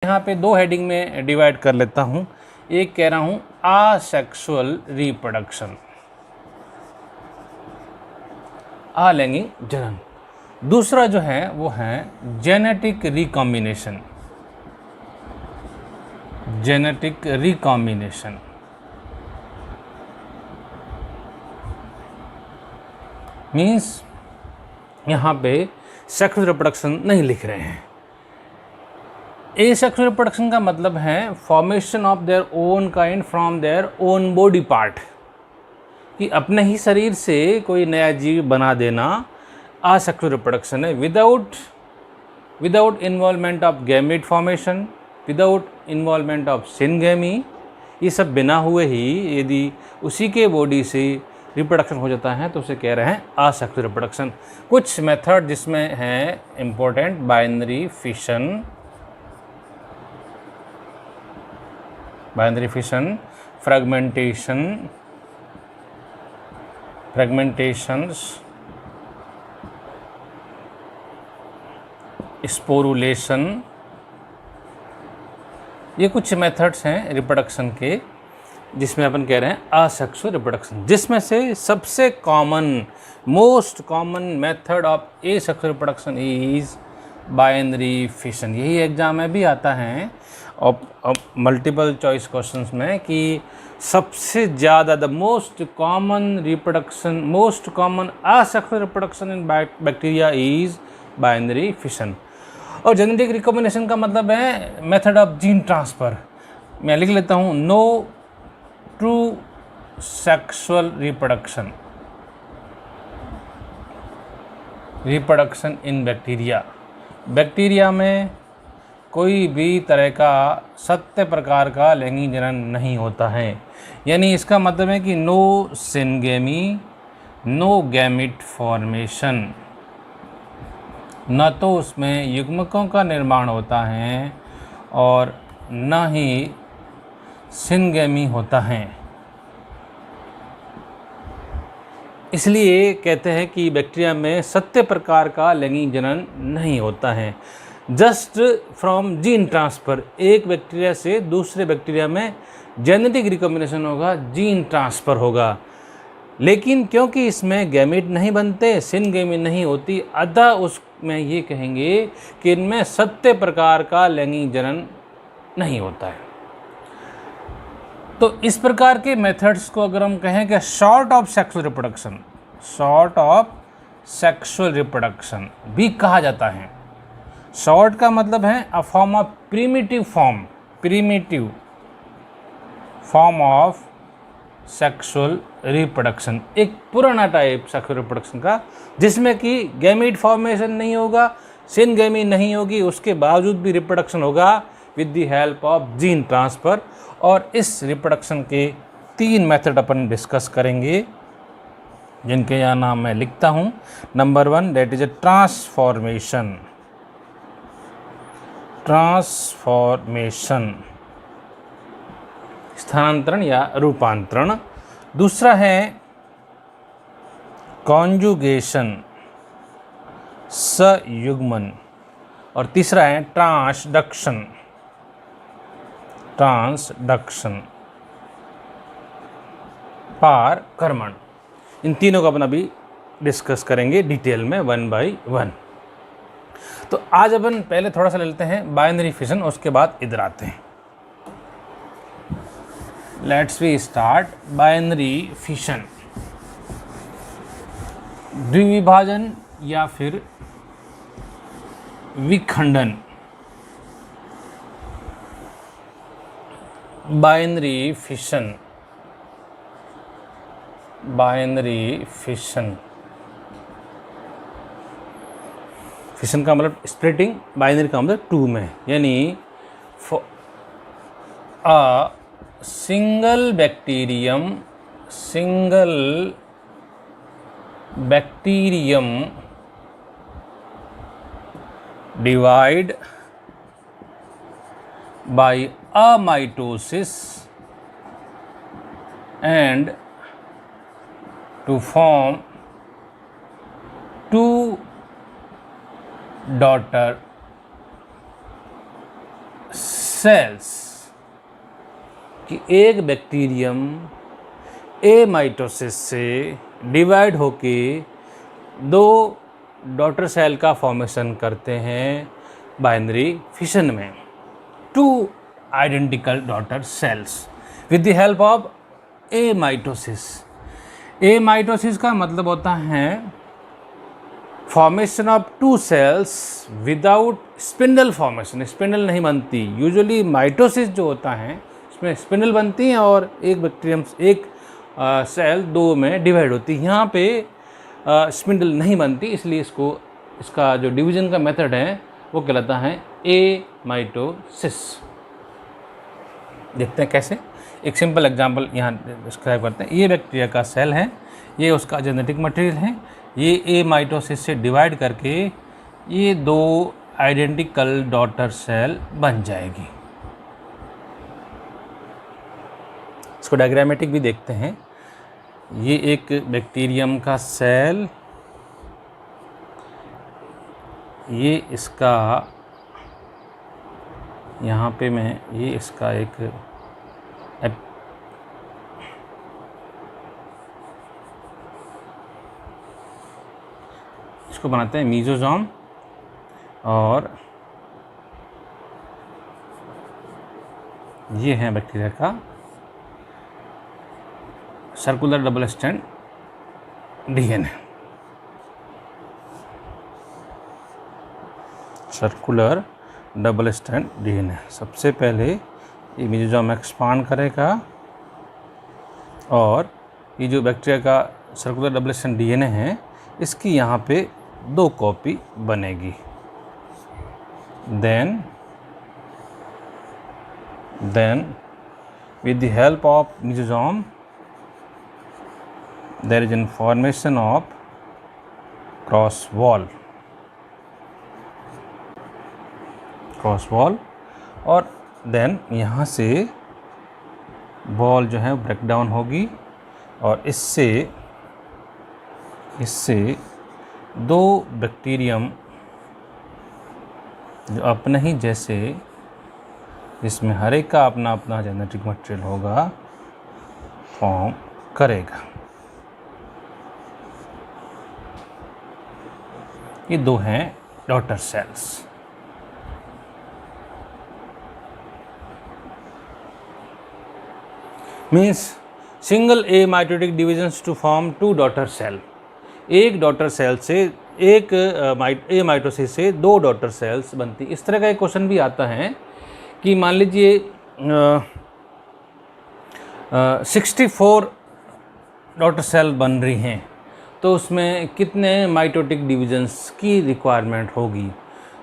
यहाँ पे दो हेडिंग में डिवाइड कर लेता हूँ। एक कह रहा हूँ आसेक्सुअल रिप्रोडक्शन, अलैंगिक जनन। दूसरा जो है वो है genetic recombination, genetic recombination. Means यहाँ पे सेक्सुअल रिप्रोडक्शन नहीं लिख रहे हैं। एसेक्सुअल रिप्रोडक्शन का मतलब है formation of their own kind from their own body part, कि अपने ही शरीर से कोई नया जीव बना देना असेक्सुअल रिप्रोडक्शन है, without involvement of gamete formation, without involvement of syngamy. ये सब बिना हुए ही यदि उसी के बॉडी से रिप्रोडक्शन हो जाता है तो उसे कह रहे हैं असेक्सुअल रिप्रोडक्शन। कुछ मेथड जिसमें है इम्पोर्टेंट, बाइनरी फिशन, फ्रेगमेंटेशंस, स्पोरुलेशन। ये कुछ मेथड्स हैं रिप्रोडक्शन के जिसमें अपन कह रहे हैं असेक्सुअल रिप्रोडक्शन, जिसमें से सबसे most common method of asexual reproduction is binary fission. यही एग्जाम में भी आता है और मल्टीपल चॉइस क्वेश्चंस में कि सबसे ज़्यादा the most common asexual reproduction in bacteria is binary fission. और जेनेटिक रिकॉम्बिनेशन का मतलब है मेथड ऑफ जीन ट्रांसफ़र। मैं लिख लेता हूँ, no true sexual reproduction in bacteria में कोई भी तरह का सत्य प्रकार का लैंगिक जनन नहीं होता है। यानी इसका मतलब है कि no syngamy, no gamete formation, न तो उसमें युग्मकों का निर्माण होता है और न ही सिनगेमी होता है। इसलिए कहते हैं कि बैक्टीरिया में सत्य प्रकार का लैंगिक जनन नहीं होता है। जस्ट फ्रॉम जीन ट्रांसफ़र, एक बैक्टीरिया से दूसरे बैक्टीरिया में जेनेटिक रिकॉम्बिनेशन होगा, जीन ट्रांसफ़र होगा। लेकिन क्योंकि इसमें गैमेट नहीं बनते, सिनगेमी नहीं होती, अतः उसमें ये कहेंगे कि इनमें सत्य प्रकार का लैंगिक जनन नहीं होता है। तो इस प्रकार के मेथड्स को अगर हम कहें कि शॉर्ट ऑफ सेक्सुअल रिप्रोडक्शन भी कहा जाता है। शॉर्ट का मतलब है a form of primitive form of sexual reproduction, एक पुराना टाइप सेक्सुअल रिप्रोडक्शन का, जिसमें कि गैमेट फॉर्मेशन नहीं होगा, सिनगेमी नहीं होगी, उसके बावजूद भी रिप्रोडक्शन होगा with the help of gene transfer. और इस रिप्रोडक्शन के 3 मेथड अपन डिस्कस करेंगे, जिनके यहाँ नाम मैं लिखता हूँ। Number 1 that is a transformation, स्थानांतरण या रूपांतरण। दूसरा है कॉन्जुगेशन, संयुग्मन। और तीसरा है ट्रांसडक्शन, पारकर्मण। इन तीनों को अपन अभी डिस्कस करेंगे डिटेल में 1 बाय 1। तो आज अपन पहले थोड़ा सा ले लेते हैं बाइनरी फिशन, उसके बाद इधर आते हैं। Let's we start binary fission. द्विविभाजन या फिर विखंडन। बाइनरी फिशन का मतलब स्प्लिटिंग, बाइनरी का मतलब 2 में, यानी a single bacterium divide by amitosis and to form 2 daughter cells कि एक बैक्टीरियम ए माइटोसिस से डिवाइड होके दो डॉटर सेल का फॉर्मेशन करते हैं बाइनरी फिशन में, two identical daughter cells with the help of amitosis. Amitosis का मतलब होता है formation of two cells without spindle formation. Spindle नहीं बनती। यूजुअली माइटोसिस जो होता है उसमें स्पिंडल बनती है और एक बैक्टीरियम एक सेल दो में डिवाइड होती है। यहाँ पे स्पिंडल नहीं बनती, इसलिए इसका जो डिवीजन का मेथड है वो कहलाता है ए माइटोसिस। देखते हैं कैसे। एक सिंपल एग्जांपल यहाँ डिस्क्राइब करते हैं। ये बैक्टीरिया का सेल है, ये उसका जेनेटिक मटेरियल है, ये ए माइटोसिस से डिवाइड करके ये दो आइडेंटिकल डॉटर सेल बन जाएगी। इसको डायग्रामेटिक भी देखते हैं। ये एक बैक्टीरियम का सेल, ये इसका यहाँ पे मैं ये इसका एक इसको बनाते हैं मीजोजोम, और ये है बैक्टीरिया का circular double stand DNA. Circular double stand DNA सबसे पहले ये मीजोजोम एक्सपांड करेगा और ये जो बैक्टीरिया का सर्कुलर डबल स्टैंड डीएनए है इसकी यहाँ पे दो कॉपी बनेगी। Then with the help of mesosome there is formation of cross wall और देन यहाँ से वॉल जो है ब्रेक डाउन होगी और इससे दो बैक्टीरियम जो अपने ही जैसे, जिसमें हर एक का अपना अपना जेनेटिक मटेरियल होगा, फॉर्म करेगा। ये दो हैं daughter cells. Means single amitotic divisions to form two daughter cell. एक डॉटर सेल से एक ए माइटोसिस से दो डॉटर सेल्स बनती। इस तरह का एक क्वेश्चन भी आता है कि मान लीजिए 64 डॉटर सेल बन रही हैं तो उसमें कितने माइटोटिक डिविजन्स की रिक्वायरमेंट होगी।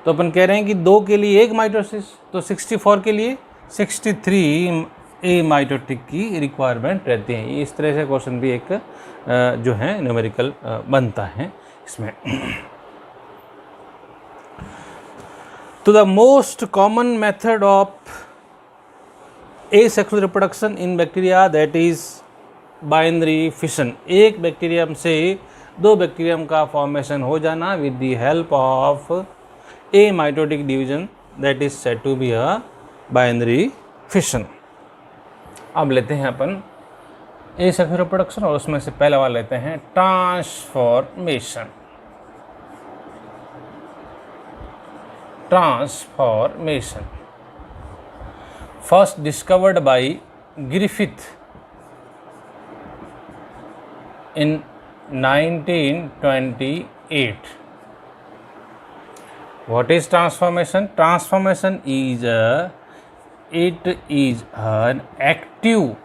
तो अपन कह रहे हैं कि दो के लिए एक माइटोसिस, तो 64 के लिए 63 ए माइटोटिक की रिक्वायरमेंट रहती है। इस तरह से क्वेश्चन भी एक जो है न्यूमेरिकल बनता है इसमें। तो the most common method of asexual reproduction in bacteria that is binary fission. एक बैक्टीरियम से दो बैक्टीरियम का फॉर्मेशन हो जाना with the help of amitotic division that is said to be a binary fission. अब लेते हैं अपन asexual reproduction और उसमें से पहला वाला लेते हैं transformation. First discovered by Griffith in 1928. What is transformation? Transformation is an active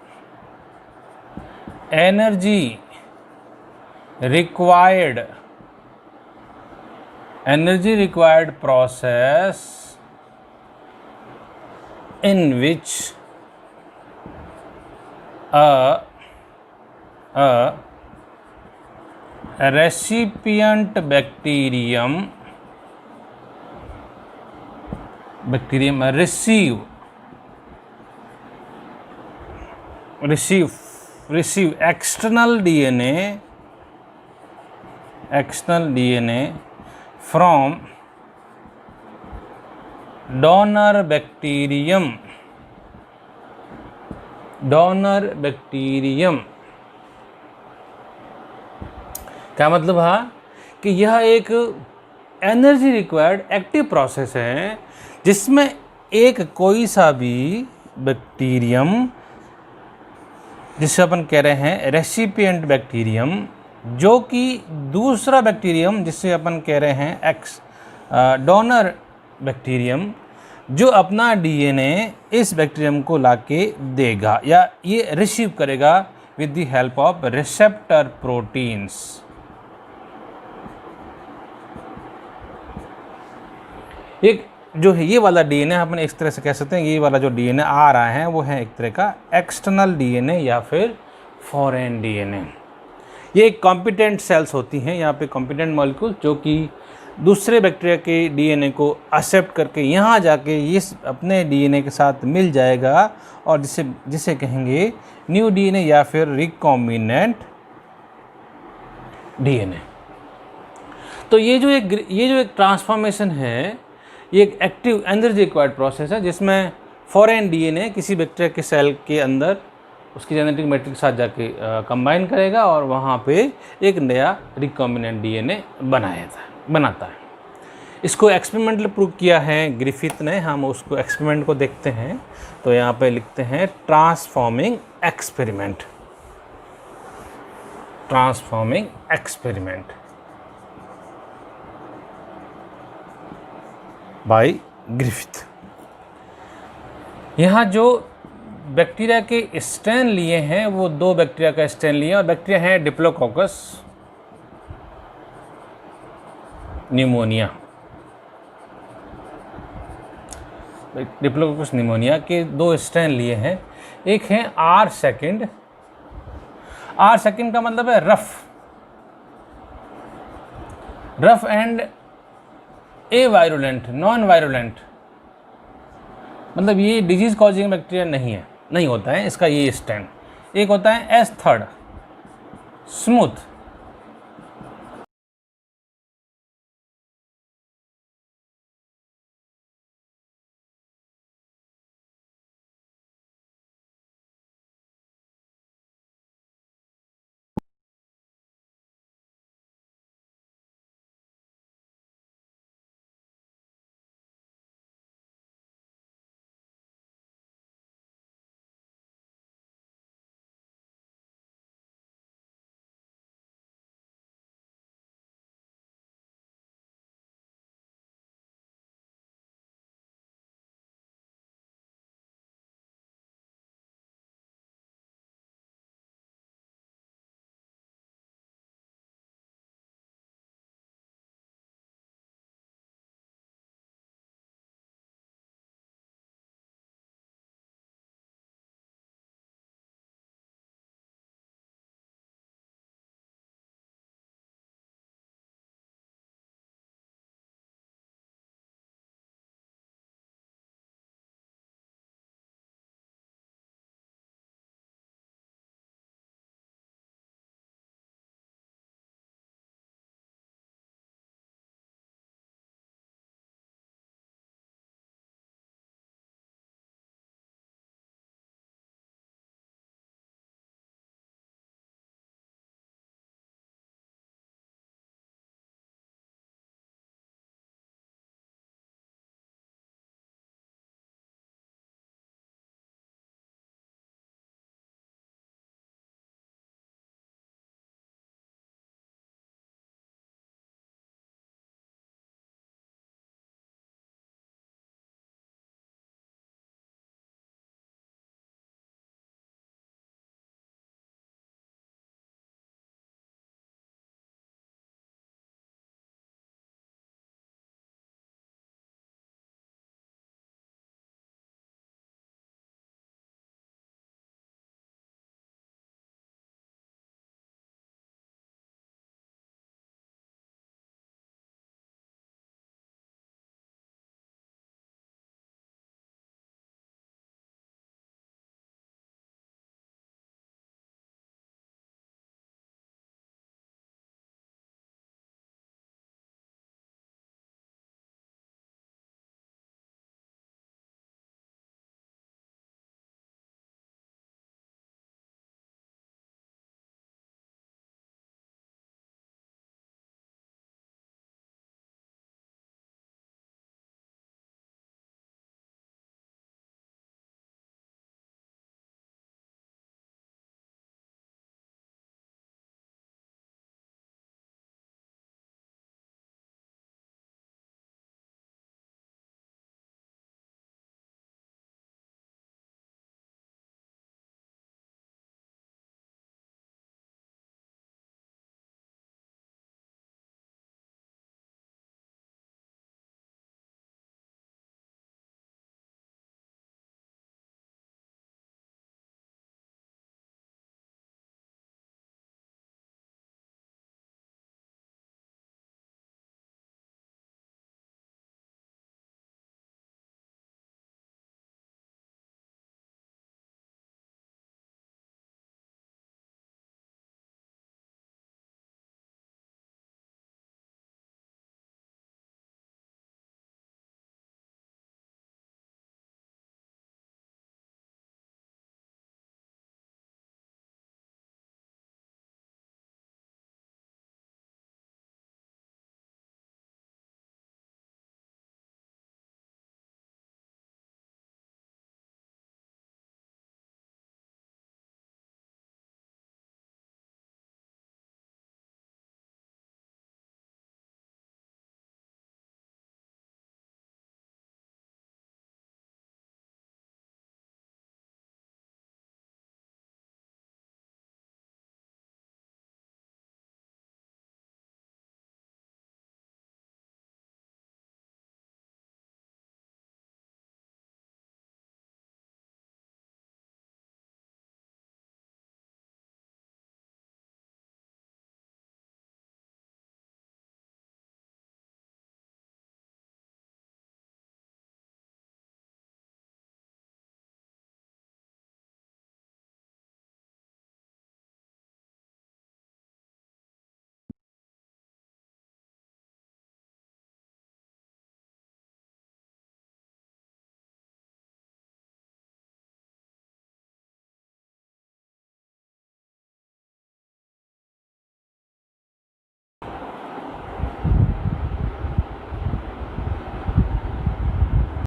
energy required process in which a recipient bacterium receive external DNA from donor bacterium क्या मतलब है कि यह एक एनर्जी रिक्वायर्ड एक्टिव प्रोसेस है जिसमें एक कोई सा भी बैक्टीरियम, जिसे अपन कह रहे हैं रेसिपिएंट बैक्टीरियम, जो कि दूसरा बैक्टीरियम जिसे अपन कह रहे हैं डोनर बैक्टीरियम, जो अपना डीएनए इस बैक्टीरियम को लाके देगा या ये रिसीव करेगा with the help of receptor proteins. एक जो है ये वाला डीएनए अपन इस तरह से कह सकते हैं, ये वाला जो डीएनए आ रहा है वो है एक तरह का एक्सटर्नल डीएनए या फिर फॉरेन डीएनए। ये कॉम्पिटेंट सेल्स होती हैं, यहाँ पे कॉम्पिटेंट मॉलिक्यूल जो कि दूसरे बैक्टीरिया के डीएनए को एक्सेप्ट करके यहाँ जाके ये अपने डीएनए के साथ मिल जाएगा और जिसे कहेंगे न्यू डीएनए या फिर रिकॉम्बिनेंट डीएनए। तो ये जो एक ट्रांसफॉर्मेशन है, ये एक एक्टिव एनर्जी रिक्वायर्ड प्रोसेस है जिसमें फॉरेन डीएनए किसी बैक्टीरिया के सेल के अंदर उसकी जेनेटिक मैट्रिक्स के साथ जाके कंबाइन करेगा और वहाँ पे एक नया रिकॉम्बिनेंट डीएनए बनाता है। इसको एक्सपेरिमेंटली प्रूव किया है ग्रिफिथ ने। हम उसको एक्सपेरिमेंट को देखते हैं तो यहाँ पे लिखते हैं ट्रांसफॉर्मिंग एक्सपेरिमेंट बाय ग्रिफिथ। यहाँ जो बैक्टीरिया के स्ट्रेन लिए हैं वो 2 बैक्टीरिया का स्ट्रेन लिए और बैक्टीरिया हैं डिप्लोकोकस निमोनिया। डिप्लोकोकस निमोनिया के 2 स्ट्रेन लिए हैं। एक है R सेकेंड का मतलब है rough and A virulent, non virulent, मतलब ये डिजीज कॉजिंग बैक्टीरिया नहीं होता है इसका ये स्ट्रेन। एक होता है S3 स्मूथ,